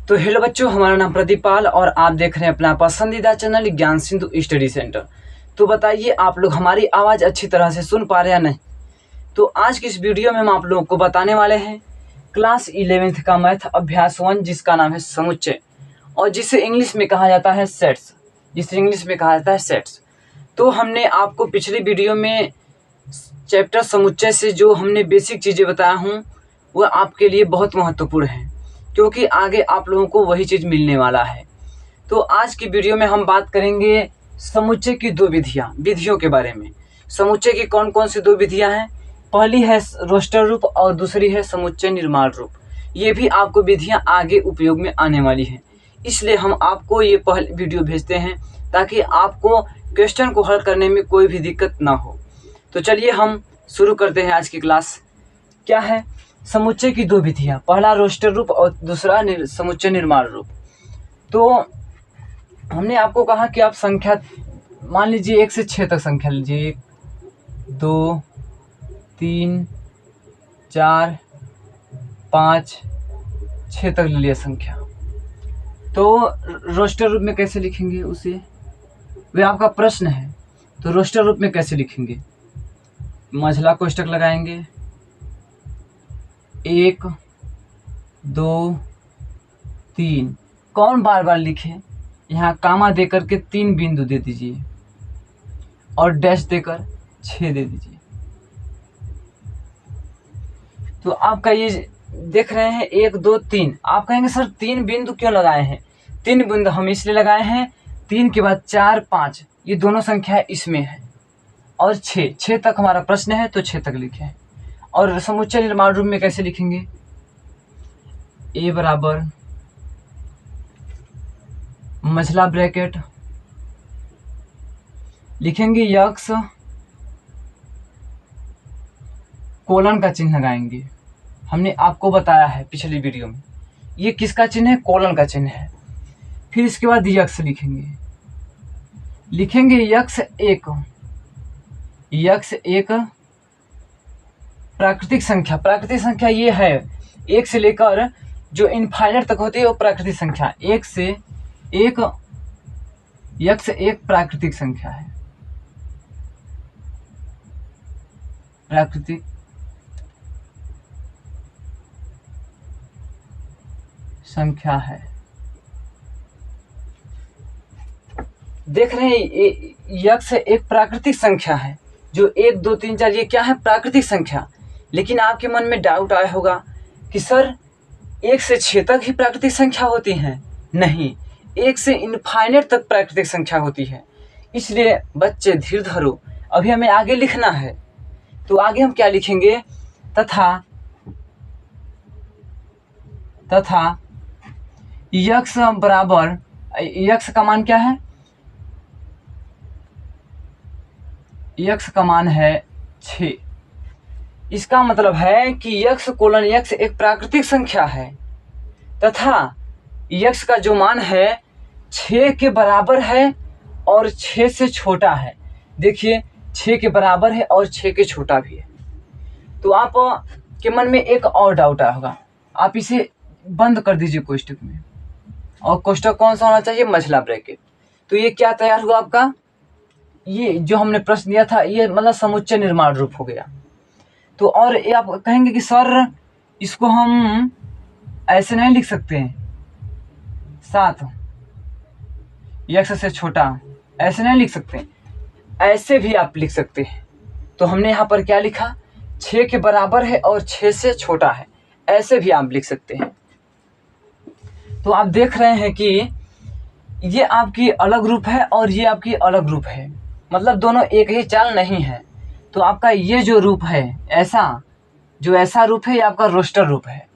तो हेलो बच्चों, हमारा नाम प्रदीप पाल और आप देख रहे हैं अपना पसंदीदा चैनल ज्ञान सिंधु स्टडी सेंटर। तो बताइए आप लोग हमारी आवाज़ अच्छी तरह से सुन पा रहे हैं या नहीं। तो आज की इस वीडियो में हम आप लोगों को बताने वाले हैं क्लास 11th का मैथ अभ्यास 1, जिसका नाम है समुच्चय और जिसे इंग्लिश में कहा जाता है सेट्स। तो हमने आपको पिछली वीडियो में चैप्टर समुच्चय से जो हमने बेसिक चीज़ें बताया हूँ वह आपके लिए बहुत महत्वपूर्ण है, क्योंकि आगे आप लोगों को वही चीज़ मिलने वाला है। तो आज की वीडियो में हम बात करेंगे समुच्चय की दो विधियों के बारे में। समुच्चय की कौन कौन सी दो विधियां हैं? पहली है रोस्टर रूप और दूसरी है समुच्चय निर्माण रूप। ये भी आपको विधियां आगे उपयोग में आने वाली हैं, इसलिए हम आपको ये पहले वीडियो भेजते हैं ताकि आपको क्वेश्चन को हल करने में कोई भी दिक्कत ना हो। तो चलिए हम शुरू करते हैं आज की क्लास। क्या है समुच्चय की दो विधियां? पहला रोस्टर रूप और दूसरा समुच्चय निर्माण रूप। तो हमने आपको कहा कि आप संख्या मान लीजिए 1 से 6 तक संख्या लीजिए, 1 2 3 4 5 6 तक ले लिया संख्या। तो रोस्टर रूप में कैसे लिखेंगे उसे, वह आपका प्रश्न है। तो रोस्टर रूप में कैसे लिखेंगे? मझला कोष्ठक लगाएंगे, 1 2 3। कौन बार बार लिखे? यहाँ कामा देकर के 3 बिंदु दे दीजिए और डैश देकर 6 दे दीजिए। तो आपका ये देख रहे हैं 1 2 3। आप कहेंगे सर 3 बिंदु क्यों लगाए हैं? 3 बिंदु हम इसलिए लगाए हैं, 3 के बाद 4 5 ये दोनों संख्या इसमें है और 6 तक हमारा प्रश्न है, तो 6 तक लिखे हैं। और समुच्चय निर्माण रूप में कैसे लिखेंगे? A बराबर मझला ब्रैकेट लिखेंगे, यक्स कोलन का चिन्ह लगाएंगे। हमने आपको बताया है पिछली वीडियो में, ये किसका चिन्ह है? कोलन का चिन्ह है। फिर इसके बाद यक्स लिखेंगे यक्स एक प्राकृतिक संख्या ये है 1 से लेकर जो इनफाइनाइट तक होती है वो प्राकृतिक संख्या। 1 से 1 यक्स एक प्राकृतिक संख्या है, प्राकृतिक संख्या है। देख रहे हैं यक्स एक प्राकृतिक संख्या है, जो 1 2 3 4 ये क्या है? प्राकृतिक संख्या। लेकिन आपके मन में डाउट आया होगा कि सर 1 से 6 तक ही प्राकृतिक संख्या होती हैं? नहीं, 1 से इनफाइनाइट तक प्राकृतिक संख्या होती है। इसलिए बच्चे धीर धरो, अभी हमें आगे लिखना है। तो आगे हम क्या लिखेंगे? तथा यक्स बराबर, यक्स का मान क्या है? यक्स का मान है 6। इसका मतलब है कि यक्स कोलन यक्स एक प्राकृतिक संख्या है तथा यक्स का जो मान है 6 के बराबर है और 6 से छोटा है। देखिए 6 के बराबर है और 6 के छोटा भी है। तो आप के मन में एक और डाउट आया होगा, आप इसे बंद कर दीजिए कोष्ठक में, और कोष्ठक कौन सा होना चाहिए? मझला ब्रैकेट। तो ये क्या तैयार हुआ आपका? ये जो हमने प्रश्न दिया था ये मतलब समुच्चय निर्माण रूप हो गया। तो और ये आप कहेंगे कि सर इसको हम ऐसे नहीं लिख सकते हैं, 7 यक्स से छोटा, ऐसे नहीं लिख सकते, ऐसे भी आप लिख सकते हैं। तो हमने यहाँ पर क्या लिखा? 6 के बराबर है और 6 से छोटा है, ऐसे भी आप लिख सकते हैं। तो आप देख रहे हैं कि ये आपकी अलग रूप है और ये आपकी अलग रूप है, मतलब दोनों एक ही चाल नहीं है। तो आपका ये जो रूप है ऐसा रूप है ये आपका रोस्टर रूप है,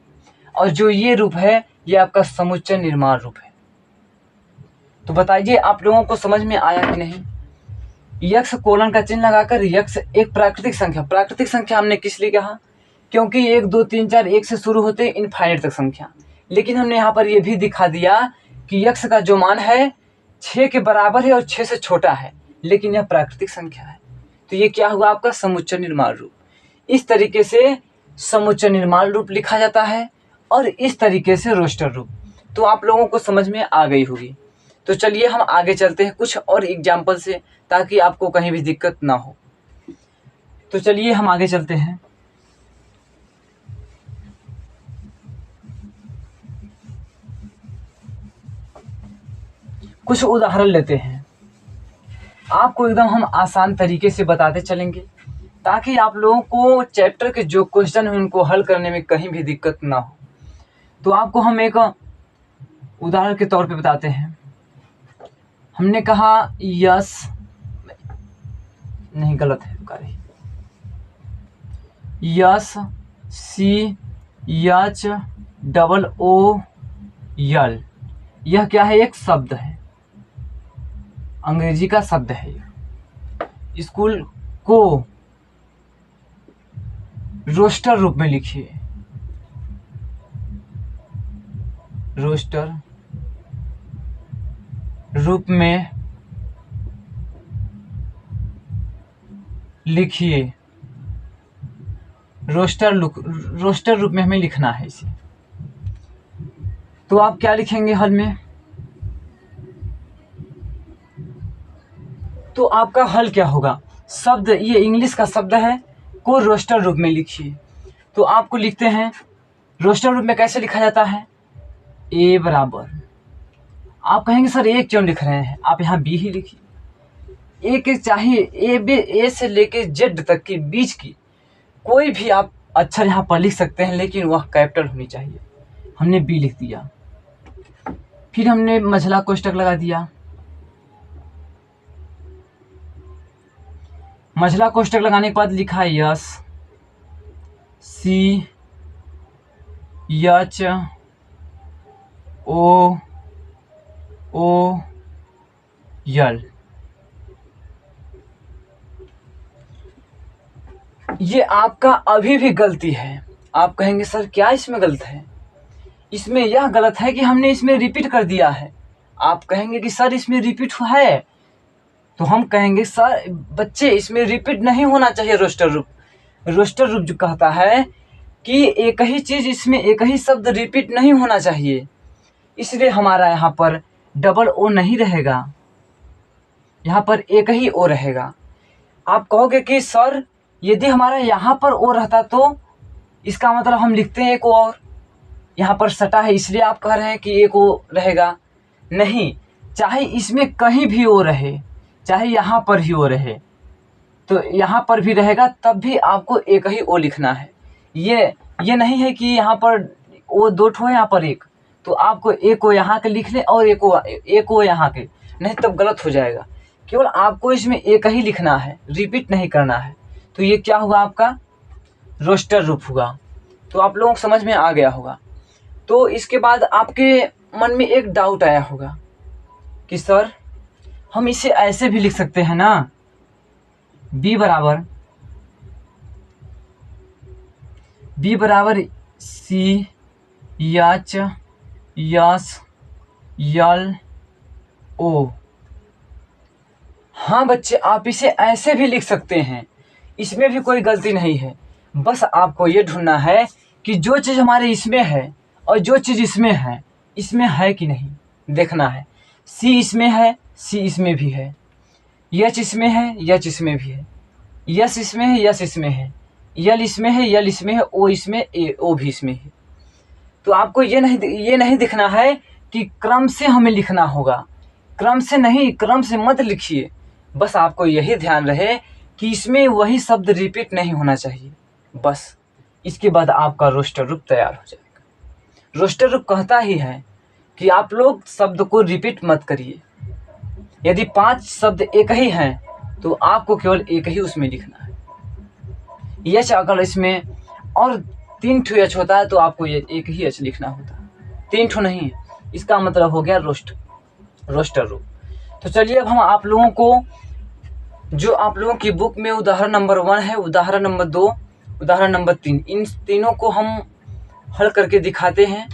और जो ये रूप है ये आपका समुच्चय निर्माण रूप है। तो बताइए आप लोगों को समझ में आया कि नहीं? यक्स कोलन का चिन्ह लगाकर यक्स एक प्राकृतिक संख्या हमने किस लिए कहा? क्योंकि 1 2 3 4 1 से शुरू होते इनफाइनाइट तक संख्या। लेकिन हमने यहाँ पर यह भी दिखा दिया कि यक्स का जो मान है 6 के बराबर है और 6 से छोटा है, लेकिन यह प्राकृतिक संख्या है। तो ये क्या हुआ? आपका समुच्चय निर्माण रूप। इस तरीके से समुच्चय निर्माण रूप लिखा जाता है और इस तरीके से रोस्टर रूप। तो आप लोगों को समझ में आ गई होगी। तो चलिए हम आगे चलते हैं कुछ और एग्जाम्पल से, ताकि आपको कहीं भी दिक्कत ना हो। तो चलिए हम आगे चलते हैं। कुछ उदाहरण लेते हैं, आपको एकदम हम आसान तरीके से बताते चलेंगे, ताकि आप लोगों को चैप्टर के जो क्वेश्चन हैं उनको हल करने में कहीं भी दिक्कत ना हो। तो आपको हम एक उदाहरण के तौर पे बताते हैं। हमने कहा यस, नहीं गलत है कार्य, yes C H double O L, यह क्या है? एक शब्द है, अंग्रेजी का शब्द है। स्कूल को रोस्टर रूप में लिखिए, रोस्टर रूप में लिखिए, रोस्टर रूप में हमें लिखना है इसे। तो आप क्या लिखेंगे हल में? तो आपका हल क्या होगा? शब्द, ये इंग्लिश का शब्द है, को रोस्टर रूप में लिखिए। तो आपको लिखते हैं, रोस्टर रूप में कैसे लिखा जाता है? ए बराबर, आप कहेंगे सर ए क्यों लिख रहे हैं? आप यहाँ बी ही लिखिए। ए के चाहिए, ए से लेके जेड तक के बीच की कोई भी आप अक्षर यहाँ पर लिख सकते हैं, लेकिन वह कैपिटल होनी चाहिए। हमने बी लिख दिया, फिर हमने मझला कोष्टक लगा दिया। मझला कोष्टक लगाने के बाद लिखा यस सी एच ओ यल। ये आपका अभी भी गलती है। आप कहेंगे सर क्या इसमें गलत है? इसमें यह गलत है कि हमने इसमें रिपीट कर दिया है। आप कहेंगे कि सर इसमें रिपीट है, तो हम कहेंगे सर बच्चे इसमें रिपीट नहीं होना चाहिए। रोस्टर रूप जो कहता है कि एक ही चीज़, इसमें एक ही शब्द रिपीट नहीं होना चाहिए, इसलिए हमारा यहाँ पर डबल ओ नहीं रहेगा, यहाँ पर एक ही ओ रहेगा। आप कहोगे कि सर यदि हमारा यहाँ पर ओ रहता तो इसका मतलब हम लिखते हैं एक और, यहाँ पर सटा है इसलिए आप कह रहे हैं कि एक ओ रहेगा। नहीं, चाहे इसमें कहीं भी ओ रहे, चाहे यहाँ पर ही ओ रहे, तो यहाँ पर भी रहेगा, तब भी आपको एक ही ओ लिखना है। ये नहीं है कि यहाँ पर ओ दो ठो है, यहाँ पर एक, तो आपको एक ओ यहाँ के लिख लें और एक ओ यहाँ के, नहीं तब गलत हो जाएगा। केवल आपको इसमें एक ही लिखना है, रिपीट नहीं करना है। तो ये क्या हुआ? आपका रोस्टर रूप हुआ। तो आप लोगों को समझ में आ गया होगा। तो इसके बाद आपके मन में एक डाउट आया होगा कि सर हम इसे ऐसे भी लिख सकते हैं ना, बी बराबर सी एच यस यल ओ। हाँ बच्चे, आप इसे ऐसे भी लिख सकते हैं, इसमें भी कोई गलती नहीं है। बस आपको ये ढूंढना है कि जो चीज़ हमारे इसमें है और जो चीज़ इसमें है कि नहीं, देखना है। सी इसमें है, सी इसमें भी है, यच इसमें है, यच इसमें भी है, यस इसमें है, यस इसमें है, यल इसमें है, यल इसमें है, ओ इसमें, ओ भी इसमें है। तो आपको ये नहीं दिखना है कि क्रम से हमें लिखना होगा, क्रम से नहीं, क्रम से मत लिखिए। बस आपको यही ध्यान रहे कि इसमें वही शब्द रिपीट नहीं होना चाहिए, बस। इसके बाद आपका रोस्टर रूप तैयार हो जाएगा। रोस्टर रूप कहता ही है कि आप लोग शब्द को रिपीट मत करिए। यदि 5 शब्द एक ही हैं तो आपको केवल एक ही उसमें लिखना है। यच अगर इसमें और 3 ठो यच होता है तो आपको ये एक ही यच लिखना होता है, 3 ठो नहीं। इसका मतलब हो गया रोस्टर रूप। तो चलिए अब हम आप लोगों को, जो आप लोगों की बुक में उदाहरण नंबर 1 है, उदाहरण नंबर 2, उदाहरण नंबर 3, इन तीनों को हम हल करके दिखाते हैं।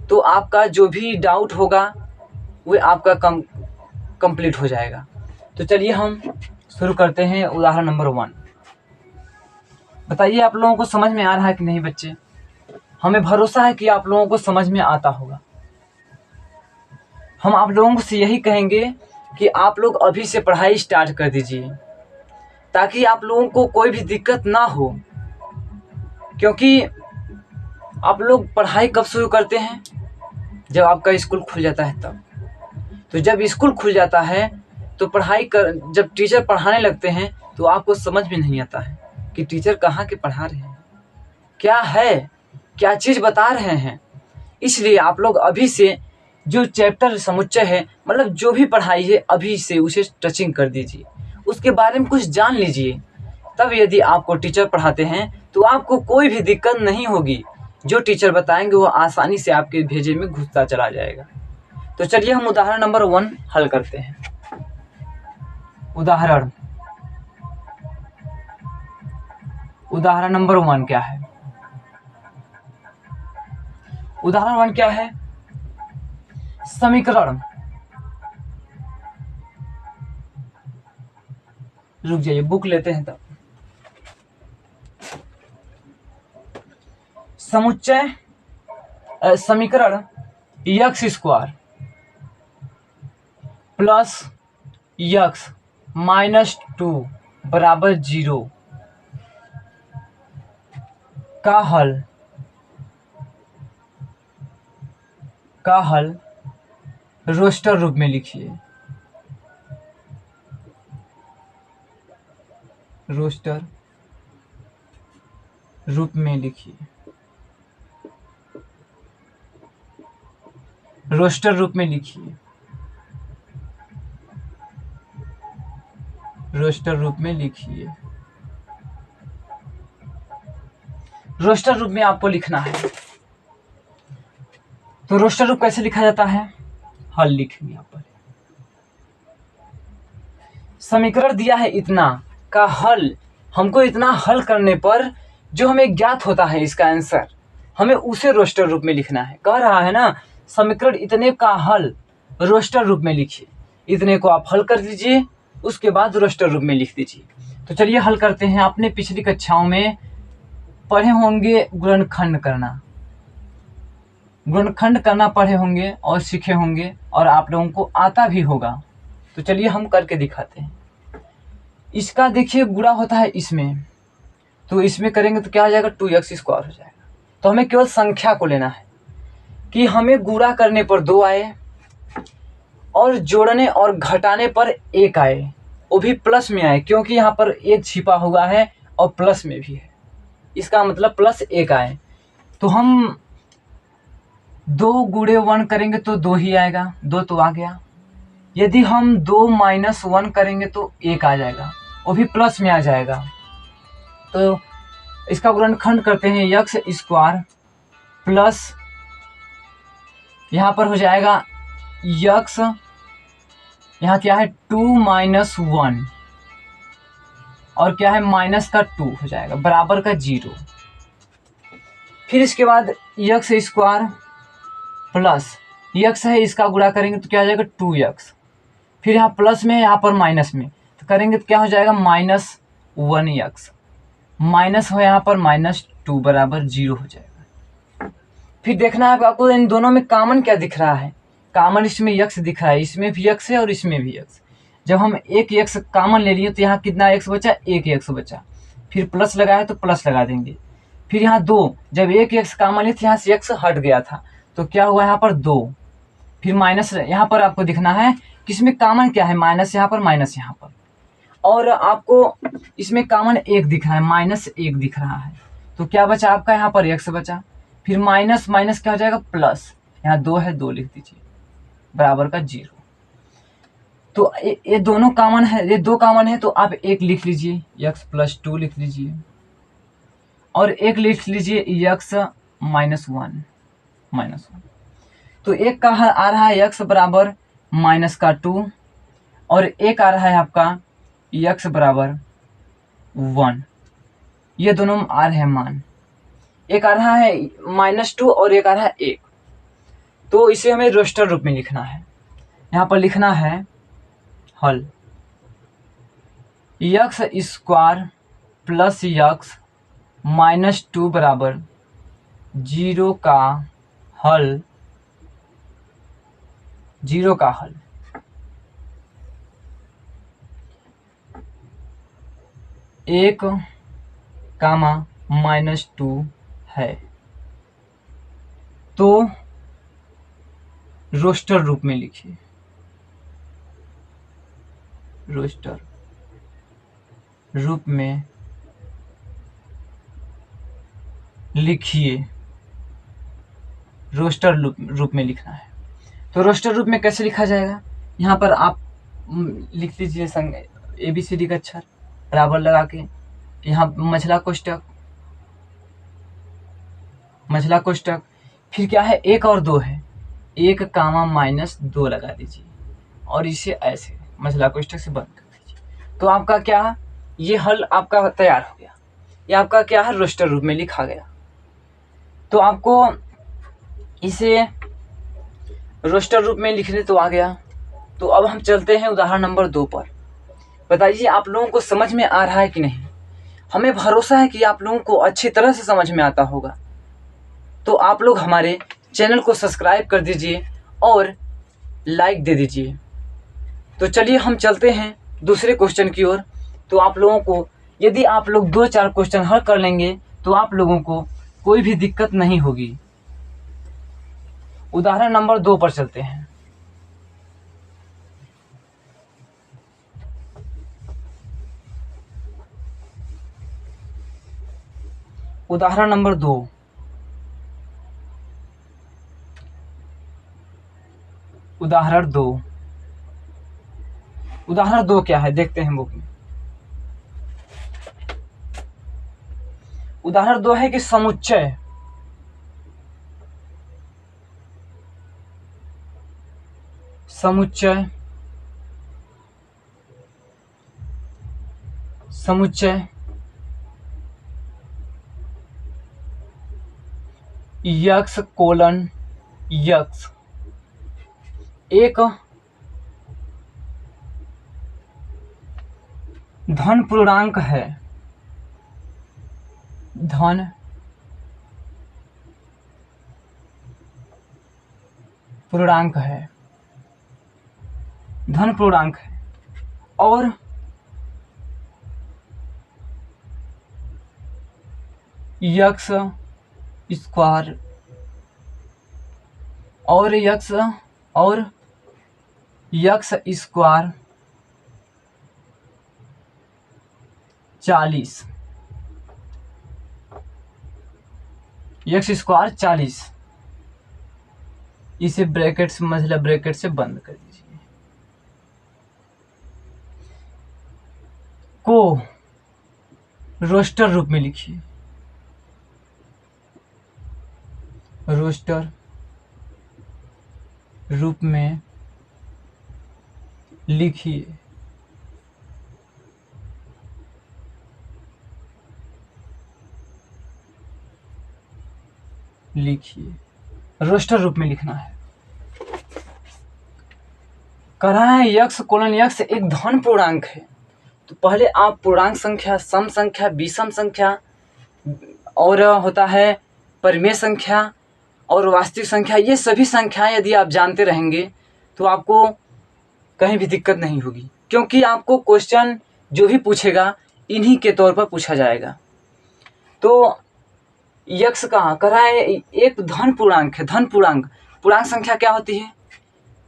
तो आपका जो भी डाउट होगा वो आपका कंप्लीट हो जाएगा। तो चलिए हम शुरू करते हैं उदाहरण नंबर 1। बताइए आप लोगों को समझ में आ रहा है कि नहीं बच्चे? हमें भरोसा है कि आप लोगों को समझ में आता होगा। हम आप लोगों से यही कहेंगे कि आप लोग अभी से पढ़ाई स्टार्ट कर दीजिए, ताकि आप लोगों को कोई भी दिक्कत ना हो। क्योंकि आप लोग पढ़ाई कब शुरू करते हैं? जब आपका स्कूल खुल जाता है तब। तो जब स्कूल खुल जाता है तो जब टीचर पढ़ाने लगते हैं तो आपको समझ में नहीं आता है कि टीचर कहाँ के पढ़ा रहे हैं, क्या है, क्या चीज़ बता रहे हैं। इसलिए आप लोग अभी से जो चैप्टर समुच्चय है, मतलब जो भी पढ़ाई है, अभी से उसे टचिंग कर दीजिए, उसके बारे में कुछ जान लीजिए। तब यदि आपको टीचर पढ़ाते हैं तो आपको कोई भी दिक्कत नहीं होगी। जो टीचर बताएंगे वो आसानी से आपके भेजे में घुसता चला जाएगा। तो चलिए हम उदाहरण नंबर 1 हल करते हैं। उदाहरण नंबर 1 क्या है? उदाहरण 1 क्या है? समीकरण, रुक जाइए बुक लेते हैं तब। समुच्चय समीकरण x square plus x minus 2 बराबर 0 का हल रोस्टर रूप में लिखिए। रोस्टर रूप में लिखिए। रोस्टर रूप में लिखिए। रोस्टर रूप में लिखिए। रोस्टर रूप में आपको लिखना है। तो रोस्टर रूप कैसे लिखा जाता है? हल लिखेंगे यहाँ पर। समीकरण दिया है इतना का हल, हमको इतना हल करने पर जो हमें ज्ञात होता है इसका आंसर, हमें उसे रोस्टर रूप में लिखना है। कह रहा है ना, समीकरण इतने का हल रोस्टर रूप में लिखिए। इतने को आप हल कर दीजिए, उसके बाद रोस्टर रूप में लिख दीजिए। तो चलिए हल करते हैं। आपने पिछली कक्षाओं में पढ़े होंगे गुणनखंड करना, गुणनखंड करना पढ़े होंगे और सीखे होंगे, और आप लोगों को आता भी होगा। तो चलिए हम करके दिखाते हैं। इसका देखिए गुणा होता है इसमें, तो इसमें करेंगे तो क्या आ जाएगा? 2x स्क्वायर हो जाएगा। तो हमें केवल संख्या को लेना है कि हमें गुणा करने पर 2 आए और जोड़ने और घटाने पर 1 आए, वो भी प्लस में आए, क्योंकि यहाँ पर 1 छिपा हुआ है और प्लस में भी है, इसका मतलब प्लस 1 आए। तो हम 2 गुणे 1 करेंगे तो 2 ही आएगा, 2 तो आ गया। यदि हम 2 माइनस 1 करेंगे तो 1 आ जाएगा, वो भी प्लस में आ जाएगा। तो इसका गुणनखंड करते हैं, x स्क्वायर प्लस यहाँ पर हो जाएगा x, यहाँ क्या है 2 माइनस 1 और क्या है माइनस का 2 हो जाएगा बराबर का 0। फिर इसके बाद x स्क्वायर प्लस x है, इसका गुणा करेंगे तो क्या हो जाएगा 2x, फिर यहाँ प्लस में यहाँ पर माइनस में, तो करेंगे तो क्या हो जाएगा माइनस 1x, माइनस हो यहाँ पर माइनस 2 बराबर 0 हो जाएगा। फिर देखना है आपको इन दोनों में कॉमन क्या दिख रहा है। कॉमन इसमें x दिख रहा है, इसमें भी x है और इसमें भी x। जब हम एक x कॉमन ले लिए तो यहाँ कितना x बचा? 1x बचा। फिर प्लस लगाए तो प्लस लगा देंगे। फिर यहाँ 2, जब एक x कॉमन लिए तो यहाँ से x हट गया था, तो क्या हुआ यहाँ पर 2। फिर माइनस यहाँ पर आपको दिखना है किसमें कॉमन क्या है, माइनस यहाँ पर, माइनस यहाँ पर, और आपको इसमें कॉमन 1 दिख रहा है, माइनस 1 दिख रहा है। तो क्या बचा आपका यहाँ पर x बचा। फिर माइनस माइनस क्या हो जाएगा प्लस, यहाँ 2 है 2 लिख दीजिए बराबर का 0। तो ये दोनों कॉमन है, ये 2 कॉमन है तो आप 1 लिख लीजिए, x प्लस 2 लिख लीजिए, और 1 लिख लीजिए x माइनस 1। तो 1 का आ रहा है x बराबर माइनस का 2, और 1 आ रहा है आपका x बराबर 1। ये दोनों आ रहे हैं मान, एक आ रहा है -2 और एक आ रहा है 1। तो इसे हमें रोस्टर रूप में लिखना है। यहाँ पर लिखना है हल x square plus x minus 2 बराबर 0 का हल जीरो का हल एक कामा -2 है, तो रोस्टर रूप में लिखिए, रोस्टर रूप में लिखिए, रोस्टर रूप में लिखना है। तो रोस्टर रूप में कैसे लिखा जाएगा, यहाँ पर आप लिख लीजिए ABCD का अक्षर बराबर लगा के, यहाँ मझला कोष्टक, फिर क्या है, 1 और 2 है, 1 कामा -2 लगा दीजिए और इसे ऐसे मझला कोष्टक से बंद कर दीजिए। तो आपका क्या, ये हल आपका तैयार हो गया, ये आपका क्या है, रोस्टर रूप में लिखा गया। तो आपको इसे रोस्टर रूप में लिखने तो आ गया। तो अब हम चलते हैं उदाहरण नंबर 2 पर। बताइए आप लोगों को समझ में आ रहा है कि नहीं। हमें भरोसा है कि आप लोगों को अच्छी तरह से समझ में आता होगा। तो आप लोग हमारे चैनल को सब्सक्राइब कर दीजिए और लाइक दे दीजिए। तो चलिए हम चलते हैं दूसरे क्वेश्चन की ओर। तो आप लोगों को, यदि आप लोग 2-4 क्वेश्चन हल कर लेंगे तो आप लोगों को कोई भी दिक्कत नहीं होगी। उदाहरण नंबर 2 पर चलते हैं। उदाहरण नंबर 2, उदाहरण 2 क्या है देखते हैं बुक में। उदाहरण 2 है कि समुच्चय यक्स कोलन यक्स एक धन पूर्णांक है, धन पूर्णांक है और यक्स स्क्वायर और यक्स स्क्वायर 40, यक्स स्क्वायर 40, इसे ब्रैकेट से, मतलब ब्रैकेट से बंद कर दीजिए, को रोस्टर रूप में लिखिए, रोस्टर रूप में लिखिए। रोस्टर रूप में लिखना है। कह रहा है यक्स कोलन यक्स एक धन पूर्णांक है। तो पहले आप पूर्णांक संख्या, सम संख्या, विषम संख्या और होता है परिमेय संख्या और वास्तविक संख्या, ये सभी संख्याएं यदि आप जानते रहेंगे तो आपको कहीं भी दिक्कत नहीं होगी, क्योंकि आपको क्वेश्चन जो भी पूछेगा इन्हीं के तौर पर पूछा जाएगा। तो यक्स कहाँ कर रहा है, एक धन पूर्णांक है। धन पूर्णांक संख्या क्या होती है,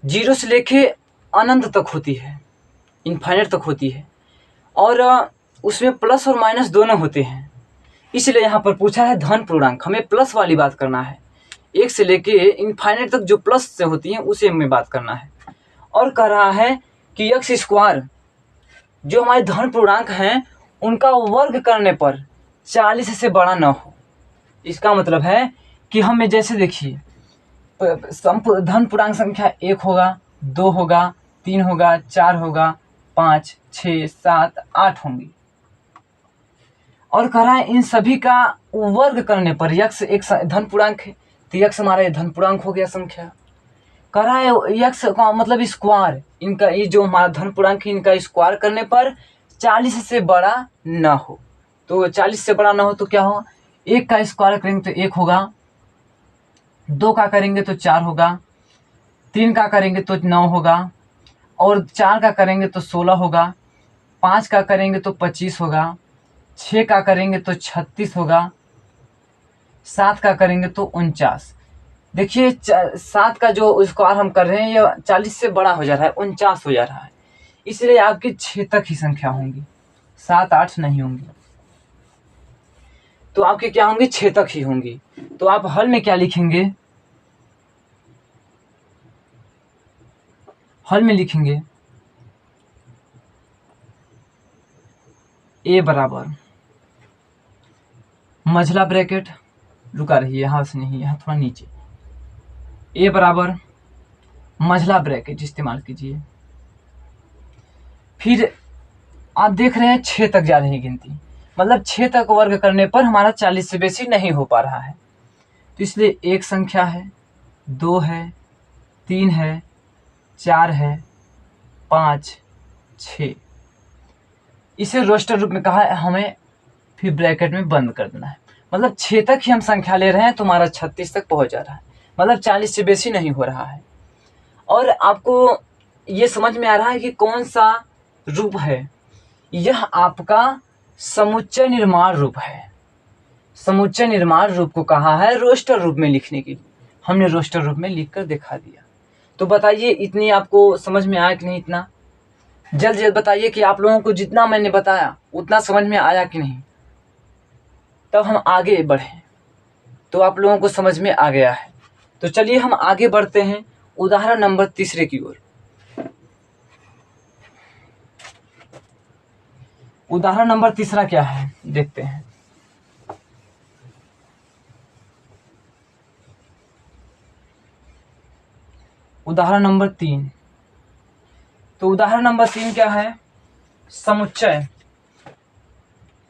0 से लेके अनंत तक होती है, इनफाइनाइट तक होती है, और उसमें प्लस और माइनस दोनों होते हैं। इसलिए यहाँ पर पूछा है धन पूर्णांक, हमें प्लस वाली बात करना है, 1 से लेके इनफाइनाइट तक जो प्लस से होती हैं उसे हमें बात करना है। और कह रहा है कि यक्स स्क्वायर जो हमारे धन पूर्णांक हैं उनका वर्ग करने पर 40 से बड़ा न हो। इसका मतलब है कि हमें, जैसे देखिए, धन पूर्णांक संख्या 1 होगा, 2 होगा, 3 होगा, 4 होगा, 5, 6, 7, 8 होंगी, और कह रहा है इन सभी का वर्ग करने पर, यक्स एक धन पूर्णांक है तो यक्स हमारा धन पूर्णांक हो गया संख्या। कह रहा है यक्स का मतलब स्क्वायर, इनका ये जो हमारा धन पूर्णांक है इनका स्क्वायर करने पर 40 से बड़ा ना हो। तो 40 से बड़ा ना हो तो क्या हो, 1 का स्क्वायर करेंगे तो 1 होगा, 2 का करेंगे तो 4 होगा, 3 का करेंगे तो 9 होगा, और 4 का करेंगे तो 16 होगा, 5 का करेंगे तो 25 होगा, 6 का करेंगे तो 36 होगा, 7 का करेंगे तो 49। देखिए 7 का जो स्क्वायर हम कर रहे हैं ये 40 से बड़ा हो जा रहा है, 49 हो जा रहा है, इसलिए आपकी 6 तक ही संख्या होंगी, 7 8 नहीं होंगी। तो आपके क्या होंगी, 6 तक ही होंगी। तो आप हल में क्या लिखेंगे, हल में लिखेंगे a बराबर मझला ब्रैकेट, रुका रही यहाँ से नहीं, यहाँ थोड़ा नीचे, a बराबर मझला ब्रैकेट इस्तेमाल कीजिए। फिर आप देख रहे हैं 6 तक जा रही है गिनती, मतलब 6 तक वर्ग करने पर हमारा 40 से बेसी नहीं हो पा रहा है, तो इसलिए एक संख्या है, 2 है, 3 है, 4 है, 5, 6, इसे रोस्टर रूप में कहा है हमें, फिर ब्रैकेट में बंद कर देना है। मतलब 6 तक ही हम संख्या ले रहे हैं तो हमारा 36 तक पहुंच जा रहा है, मतलब 40 से बेसी नहीं हो रहा है। और आपको ये समझ में आ रहा है कि कौन सा रूप है, यह आपका समुच्चय निर्माण रूप है। समुच्चय निर्माण रूप को कहा है रोस्टर रूप में लिखने के लिए, हमने रोस्टर रूप में लिखकर दिखा दिया। तो बताइए इतनी आपको समझ में आया कि नहीं, इतना जल्द जल्द बताइए कि आप लोगों को जितना मैंने बताया उतना समझ में आया कि नहीं, तब हम आगे बढ़ें। तो आप लोगों को समझ में आ गया है, तो चलिए हम आगे बढ़ते हैं उदाहरण नंबर 3 की ओर। उदाहरण नंबर 3 क्या है देखते हैं। उदाहरण नंबर 3, तो उदाहरण नंबर 3 क्या है, समुच्चय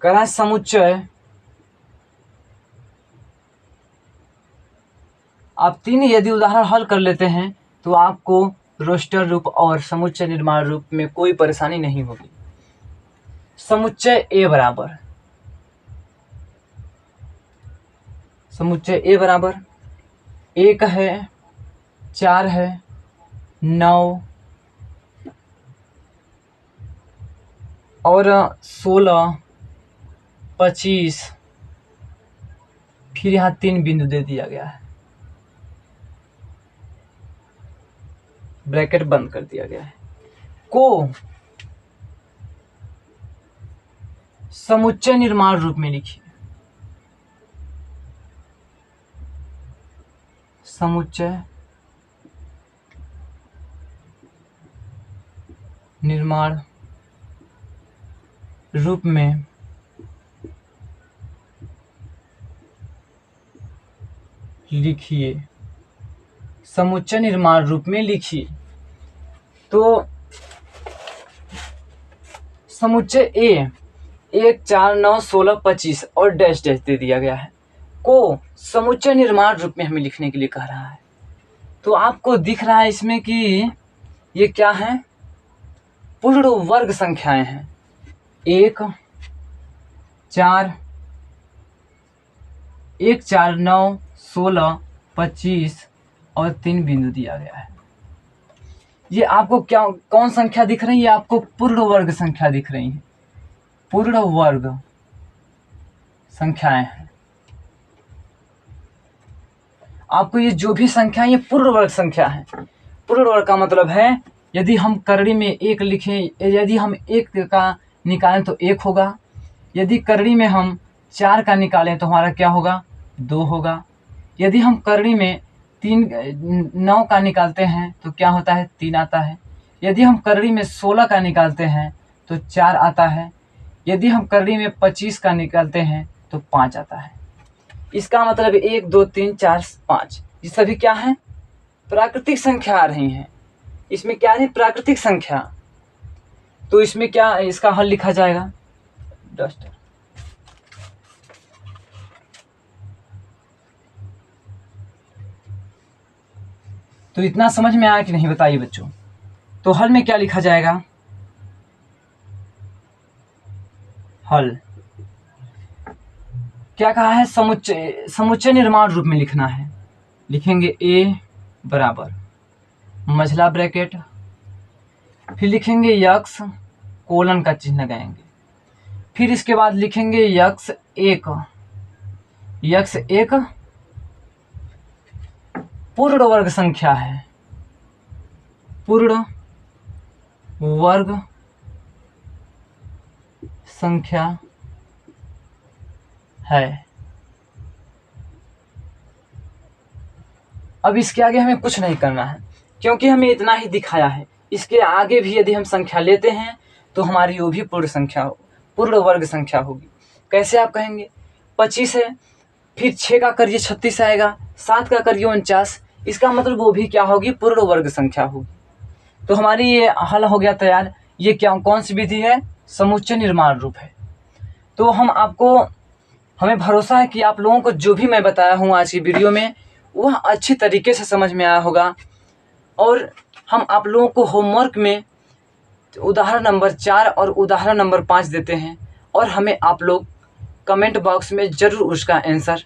कह रहा है, समुच्चय आप 3 यदि उदाहरण हल कर लेते हैं तो आपको रोस्टर रूप और समुच्चय निर्माण रूप में कोई परेशानी नहीं होगी। समुच्चय a बराबर, समुच्चय a बराबर 1 है, 4 है, 9 और 16, 25, फिर यहाँ 3 बिंदु दे दिया गया है, ब्रैकेट बंद कर दिया गया है, को समुच्चय निर्माण रूप में लिखिए। समुच्चय निर्माण रूप में लिखिए, समुच्चय निर्माण रूप में लिखिए। तो समुच्चय A 1 4 9 16 25 और डैश डैश दे दिया गया है, को समुच्चय निर्माण रूप में हमें लिखने के लिए कह रहा है। तो आपको दिख रहा है इसमें कि ये क्या है, पूर्ण वर्ग संख्याएं हैं। 1 4 9 16 25 और 3 बिंदु दिया गया है। ये आपको क्या कौन संख्या दिख रही है, आपको पूर्ण वर्ग संख्या दिख रही है, पूर्ण वर्ग संख्याएं हैं। आपको ये जो भी संख्या ये पूर्ण वर्ग संख्या है। पूर्ण वर्ग का मतलब है यदि हम करड़ी में 1 लिखें, यदि हम 1 का निकालें तो 1 होगा, यदि करड़ी में हम 4 का निकालें तो हमारा क्या होगा, 2 होगा, यदि हम करड़ी में 9 का निकालते हैं तो क्या होता है, 3 आता है, यदि हम करड़ी में 16 का निकालते हैं तो 4 आता है, यदि हम करड़ी में 25 का निकालते हैं तो 5 आता है। इसका मतलब 1 2 3 4 5 ये सभी क्या हैं, प्राकृतिक संख्या आ रही हैं। इसमें क्या है, प्राकृतिक संख्या। तो इसमें क्या इसका हल लिखा जाएगा, डस्टर। तो इतना समझ में आया कि नहीं बताइए बच्चों। तो हल में क्या लिखा जाएगा, हल क्या कहा है, समुच्चय निर्माण रूप में लिखना है। लिखेंगे a बराबर मझला ब्रैकेट, फिर लिखेंगे यक्स, कोलन का चिन्ह लगाएंगे, फिर इसके बाद लिखेंगे यक्स एक पूर्ण वर्ग संख्या है, पूर्ण वर्ग संख्या है। अब इसके आगे हमें कुछ नहीं करना है, क्योंकि हमें इतना ही दिखाया है। इसके आगे भी यदि हम संख्या लेते हैं तो हमारी वो भी पूर्ण वर्ग संख्या होगी। कैसे आप कहेंगे? 25 है, फिर 6 का करिए 36 आएगा, 7 का करिए 49, इसका मतलब वो भी क्या होगी? पूर्ण वर्ग संख्या होगी। तो हमारी ये हल हो गया तैयार। ये क्या, कौन सी विधि है? समुच्चय निर्माण रूप है। तो हमें भरोसा है कि आप लोगों को जो भी मैं बताया हूँ आज की वीडियो में वह अच्छी तरीके से समझ में आया होगा। और हम आप लोगों को होमवर्क में उदाहरण नंबर 4 और उदाहरण नंबर 5 देते हैं, और हमें आप लोग कमेंट बॉक्स में ज़रूर उसका आंसर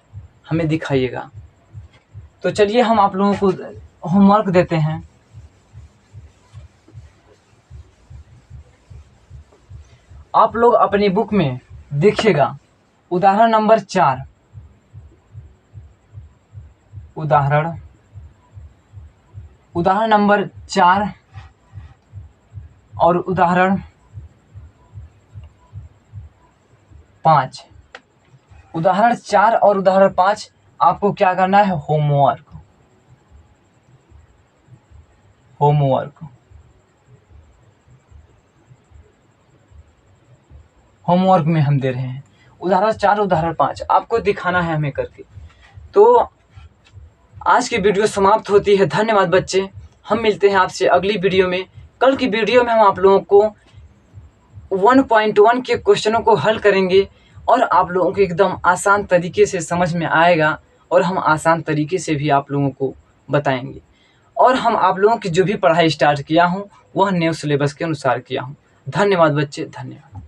हमें दिखाइएगा। तो चलिए हम आप लोगों को होमवर्क देते हैं। आप लोग अपनी बुक में देखिएगा उदाहरण नंबर 4, उदाहरण नंबर 4 और उदाहरण 5। उदाहरण 4 और उदाहरण 5 आपको क्या करना है? होमवर्क में हम दे रहे हैं उदाहरण 4 उदाहरण 5 आपको दिखाना है हमें करके। तो आज की वीडियो समाप्त होती है। धन्यवाद बच्चे, हम मिलते हैं आपसे अगली वीडियो में। कल की वीडियो में हम आप लोगों को 1.1 के क्वेश्चनों को हल करेंगे, और आप लोगों को एकदम आसान तरीके से समझ में आएगा, और हम आसान तरीके से भी आप लोगों को बताएंगे। और हम आप लोगों की जो भी पढ़ाई स्टार्ट किया हूँ वह न्यू सिलेबस के अनुसार किया हूँ। धन्यवाद बच्चे, धन्यवाद।